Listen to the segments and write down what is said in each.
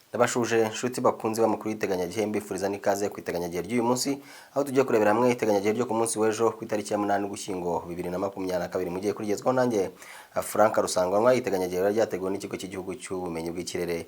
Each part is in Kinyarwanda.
Ndabashuje inshuti bakunze bamakuru y'iteganyagihe mbifuriza n'ikaze ku iteganyagihe ry'uyu munsi aho tujye kurebera hamwe iteganyagihe ryo ku munsi w'ejo ku itariki ya 8 Ugushyingo 2022 mugiye kurigezwaho nanjye Frank Rusangwa. Iteganyagihe ryateguwe n'ikigo cy'igihugu cy'ubumenyi bw'ikirere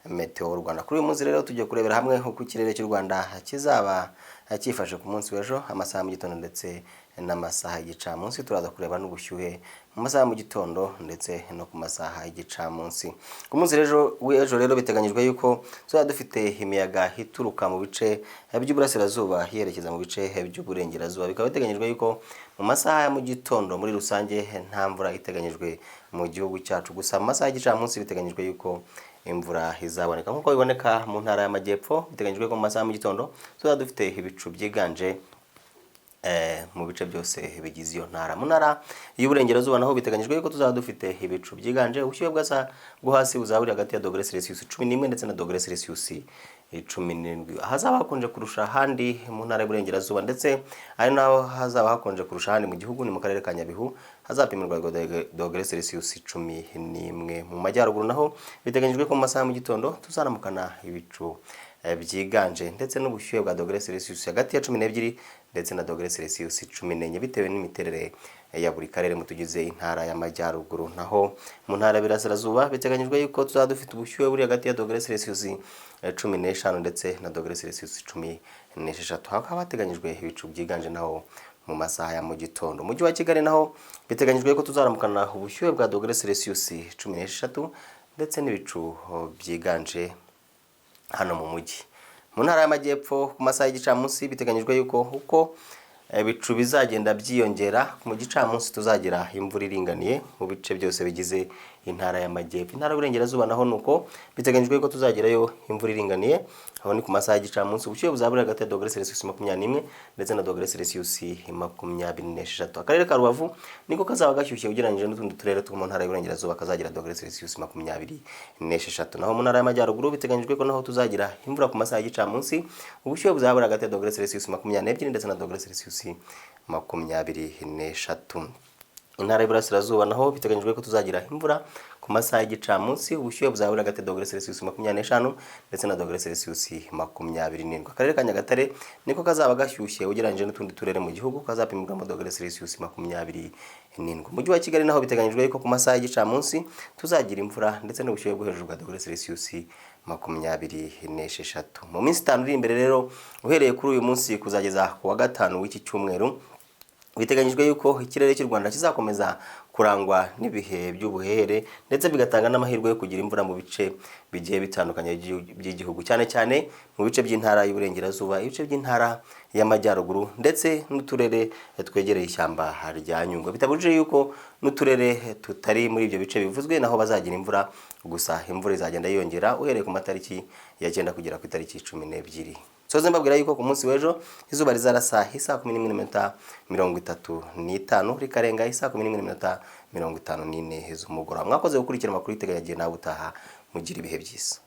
Meteo Rwanda. Kuri uyu munsi rero tujye kurebera hamwe uko ikirere cy'u Rwanda kizaba cyifashe ku munsi w'ejo, amasaha mu gitondo ndetse n'amasaha y'igicamunsi. Turaza kureba n'ubushyuhe mu masaha mu gitondo ndetse no ku masaha y'igicamunsi. Ku munsi w'ejo rero biteganyijwe yuko tuzaba dufite imiyaga ituruka mu bice by'uburasirazuba yerekeza mu bice by'uburengerazuba. Bikaba biteganyijwe yuko mu masaha ya mu gitondo muri rusange nta mvura iteganyijwe mu gihugu cyacu, gusa mu masaha y'igicamunsi biteganyijwe yuko imvura izaboneka nk'uko biboneka mu ntara y'amajyepfo. Biteganyijwe ko mu masaha mu gitondo tuzaba dufite ibicu byiganje mu bice byose bigize iyo ntara. Mu ntara y'uburengerazuba naho biteganyijwe ko tuzaba dufite ibicu byiganje, ubushyuhe bwo hasi buzaba buri hagati ya -11 ndetse na -17. Hazaba hakonje kurusha ahandi mu ntara y'uburengerazuba, ndetse ari naho hazaba hakonje kurusha ahandi mu gihugu ni mu karere ka Nyabihu, hazapimirwa -11. Mu majyaruguru naho biteganyijwe ko mu masaha mu gitondo tuzaramukana ibicu byiganje ndetse n'ubushyuhe bwa -12 hagati ya 12 ndetse na -14 bitewe n'imiterere ya buri karere mu tugize intara y'amajyaruguru. Naho mu ntara y'Iburasirazuba biteganyijwe yuko tuzaba dufite ubushyuhe buri hagati ya -15 ndetse na -16. Hakaba hateganyijwe ibicu byiganje naho mu masaha ya mu gitondo. Umujyi wa Kigali naho biteganyijwe ko tuzaramukana ubushyuhe bwa -16 ndetse n'ibicu byiganje hano mu mujyi. Mu ntara y'amajyepfo ku masaha y'igicamunsi biteganyijwe yuko uko ibicu bizagenda byiyongera mu gicamunsi tuzagira imvura iringaniye mu bice byose bigize intara y'amajyepfo. Intara y'uburengerazuba naho nuko biteganyijwe ko tuzagerayo imvura iringaniye, aho ni ku masaha y'igicamunsi. Ubushyuhe buzaba buri hagati ya -21 ndetse na -26. Akarere ka Rubavu niko kazaba gashyushye ugereranyije n'utundi turere two mu ntara y'uburengerazuba, kazagira -26. Naho mu ntara y'amajyaruguru biteganyijwe ko naho tuzagira imvura ku masaha y'igicamunsi. Ubushyuhe buzaba buri hagati ya -22 ndetse na -26. Intara y'Iburasirazuba naho biteganyijwe ko tuzagira imvura ku masaha y'igicamunsi. Ubushyuhe buzaba buri hagati ya -25 ndetse na -27. Akarere ka Nyagatare niko kazaba gashyushye ugereranyije n'utundi turere mu gihugu, kazapimirwamo -27. Umujyi wa Kigali naho biteganyijwe ko ku masaha y'igicamunsi tuzagira imvura ndetse n'ubushyuhe bwo hejuru bwa -26. Mu minsi 5 iri imbere rero uhereye kuri uyu munsi kuzageza ku wa gatanu w'iki cyumweru biteganyijwe yuko ikirere cy'u Rwanda kizakomeza kurangwa n'ibihe by'ubuhehere ndetse bigatanga n'amahirwe yo kugira imvura mu bice bigiye bitandukanye by'igihugu, cyane cyane mu bice by'intara y'uburengerazuba, ibice by'intara y'amajyaruguru ndetse n'uturere twegereye ishyamba rya Nyungwe. Bitabujije yuko n'uturere tutari muri ibyo bice bivuzwe naho bazagira imvura, gusa imvura izagenda yiyongera uhereye ku matariki ya 9 kugera ku itariki 12. Soze mbabwira yuko ku munsi w'ejo izuba rizarasa isaa 11:35 rikarenga isaa 11:54 z'umugoroba. Mwakoze gukurikira amakuru y'iteganyagihe nawe utaha mugira ibihe byiza.